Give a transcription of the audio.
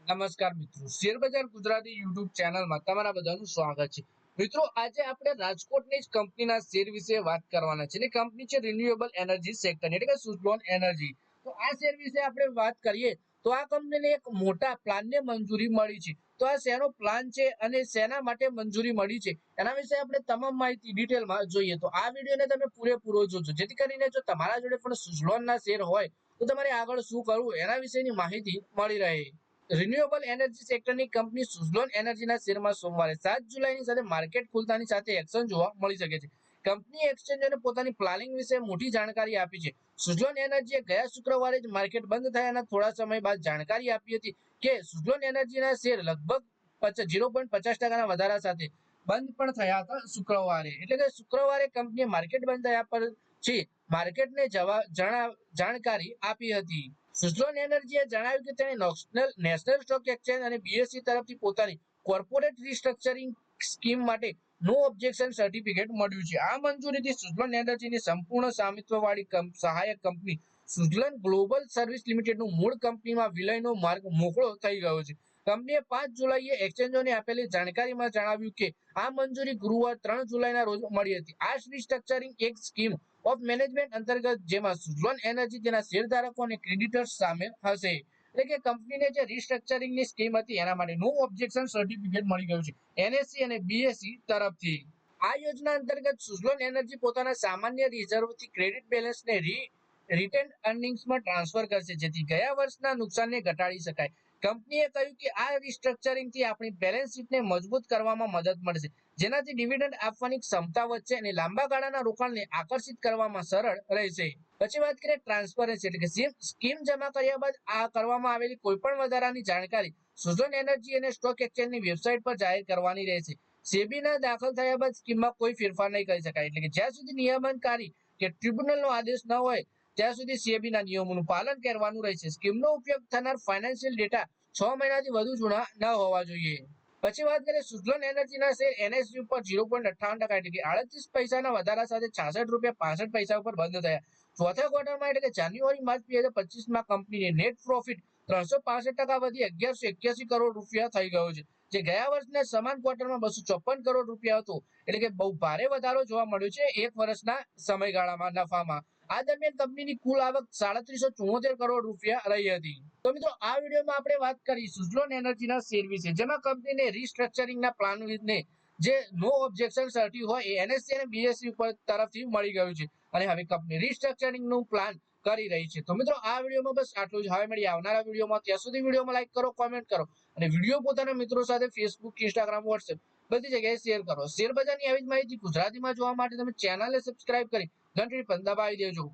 નમસ્કાર મિત્રો, શેરબજાર ગુજરાતી યુટ્યુબ ચેનલમાં તમારા બધાનું સ્વાગત છે। મિત્રો, આજે આપણે રાજકોટની જ કંપનીના શેર વિશે વાત કરવાના છે। કંપની છે રિન્યુએબલ એનર્જી સેક્ટર એટલે કે સુઝલોન એનર્જી। તો આ શેર વિશે આપણે વાત કરીએ તો આ કંપનીને એક મોટા પ્લાનને મંજૂરી મળી છે। તો આ શેનો પ્લાન છે અને શેના માટે મંજૂરી મળી છે એના વિશે આપણે તમામ માહિતી ડિટેલમાં જોઈએ। તો આ વિડીયોને તમે પૂરેપૂરો જોજો, જેથી કરીને જો તમારા જોડે પણ સુઝલોનના શેર હોય તો તમારે આગળ શું કરવું એના વિશેની માહિતી મળી રહે। રિન્યુએબલ એનર્જી સેક્ટરની કંપની સુઝલોન એનર્જીના શેરમાં સોમવારે 7 જુલાઈની સાથે માર્કેટ ખુલતાની સાથે એક્શન જોવા મળી શકે છે। કંપની એક્સચેન્જોને પોતાની પ્લાનિંગ વિશે મોટી જાણકારી આપી છે। સુઝલોન એનર્જીએ ગયા શુક્રવારે જ માર્કેટ બંધ થયાના થોડા સમય બાદ જાણકારી આપી હતી કે સુઝલોન એનર્જીના શેર લગભગ 0.50% વધારા સાથે બંધ પણ થયા હતા શુક્રવારે। એટલે કે શુક્રવારે કંપનીએ માર્કેટ બંધ થયા પછી માર્કેટને જાણકારી આપી હતી। સુઝલોન એનર્જીએ જણાવ્યું કે તેણે નેશનલ સ્ટોક એક્સચેન્જ અને બીએસઈ તરફથી પોતાની કોર્પોરેટ રિસ્ટ્રક્ચરિંગ સ્કીમ માટે નો ઓબ્જેક્શન સર્ટિફિકેટ મળ્યું છે। આ મંજૂરીથી સુઝલોન એનર્જીની સંપૂર્ણ સ્વામિત્વવાળી સહાયક કંપની સુઝલોન ગ્લોબલ સર્વિસ લિમિટેડનું મૂળ કંપનીમાં વિલયનો માર્ગ મોકળો થઈ ગયો છે। કંપનીએ 5 જુલાઈએ એક્સચેન્જોને આપેલી જાણકારીમાં જણાવ્યું કે આ મંજૂરી ગુરુવાર 3 જુલાઈના રોજ મળી હતી। આ રિસ્ટ્રક્ચરિંગ એક સ્કીમ ઓફ મેનેજમેન્ટ અંતર્ગત જેમાં સુઝલોન એનર્જી તેના શેરધારકો અને ક્રેડિટર્સ સામેલ હશે। એટલે કે કંપનીને જે રિસ્ટ્રક્ચરિંગની સ્કીમ હતી એના માટે નો ઓબ્જેક્શન સર્ટિફિકેટ મળી ગયું છે એનએસસી અને બીએસઈ તરફથી। આ યોજના અંતર્ગત સુઝલોન એનર્જી પોતાના સામાન્ય રિઝર્વથી ક્રેડિટ બેલેન્સને રિટેન્ડ અર્નિંગ્સમાં ટ્રાન્સફર કરશે, જેથી ગયા વર્ષના નુકસાનને ઘટાડી શકાય। કંપનીએ કહ્યું કે આ રિસ્ટ્રક્ચરિંગથી આપણી બેલેન્સ શીટને મજબૂત કરવામાં મદદ મળશે, જેનાથી ડિવિડન્ડ આપવાની ક્ષમતા વધશે અને લાંબા ગાળાના રોકાણને આકર્ષિત કરવામાં સરળ રહેશે। પછી વાત કરીએ ટ્રાન્સપરન્સી એટલે કે સ્કીમ જમા કર્યા બાદ આ કરવામાં આવેલી કોઈપણ વધારાની જાણકારી સુઝલોન એનર્જી અને સ્ટોક એક્સચેન્જની વેબસાઇટ પર જાહેર કરવાની રહેશે। સેબીના દાખલ થયા બાદ સ્કીમમાં કોઈ ફેરફાર નહીં કરી શકાય। એટલે કે જ્યાં સુધી નિયમનકારી કે ટ્રિબ્યુનલનો આદેશ ન હોય ત્યાં સુધી સેબીના નિયમોનું પાલન કરવાનું રહેશે। સ્કીમનો ઉપયોગ થનાર ફાઇનાન્શિયલ ડેટા 6 મહિનાથી વધુ જૂના ન હોવા જોઈએ। પછી વાત કરીએ સુઝલોન એનર્જીના શેર એનએસયુ પર 0.58% એટલે કે 38 પૈસાના વધારા સાથે 66.65 રૂપિયા ઉપર બંધ થયા। ચોથા ક્વાર્ટરમાં એટલે કે જાન્યુઆરી-માર્ચ 2025માં કંપનીને નેટ પ્રોફિટ 365% વધી 1181 કરોડ રૂપિયા થઈ ગયો છે, જે ગયા વર્ષના સમાન ક્વાર્ટરમાં 254 કરોડ રૂપિયા હતો। એટલે કે બહુ ભારે વધારો જોવા મળ્યો છે એક વર્ષના સમયગાળામાં નફામાં। આ દરમિયાન કંપનીની કુલ આવક 3774 કરોડ રૂપિયા રહી હતી। તો મિત્રો, આ વિડીયોમાં આપણે વાત કરી સુઝલોન એનર્જીના શેર વિશે, જેમાં કંપનીને રિસ્ટ્રક્ચરિંગના પ્લાનને જે નો ઓબ્જેક્શન સર્ટી હોય એ એનએસસી અને બીએસઈ ઉપર તરફથી મળી ગયું છે અને હવે કંપની રિસ્ટ્રક્ચરિંગનું પ્લાન કરી રહી છે। તો મિત્રો, આ વિડીયોમાં બસ આટલું જ। હવે મળીએ આવનારા વિડીયોમાં। ત્યાં સુધી વિડીયોમાં લાઈક કરો, કોમેન્ટ કરો અને વિડીયો પોતાના મિત્રો સાથે ફેસબુક, ઇન્સ્ટાગ્રામ, વોટ્સએપ બધી જગ્યાએ શેર કરો। શેર બજારની આવી જ માહિતી ગુજરાતીમાં જોવા માટે તમે ચેનલને સબસ્ક્રાઇબ કરી ઘંટડી પણ દબાવી દેજો।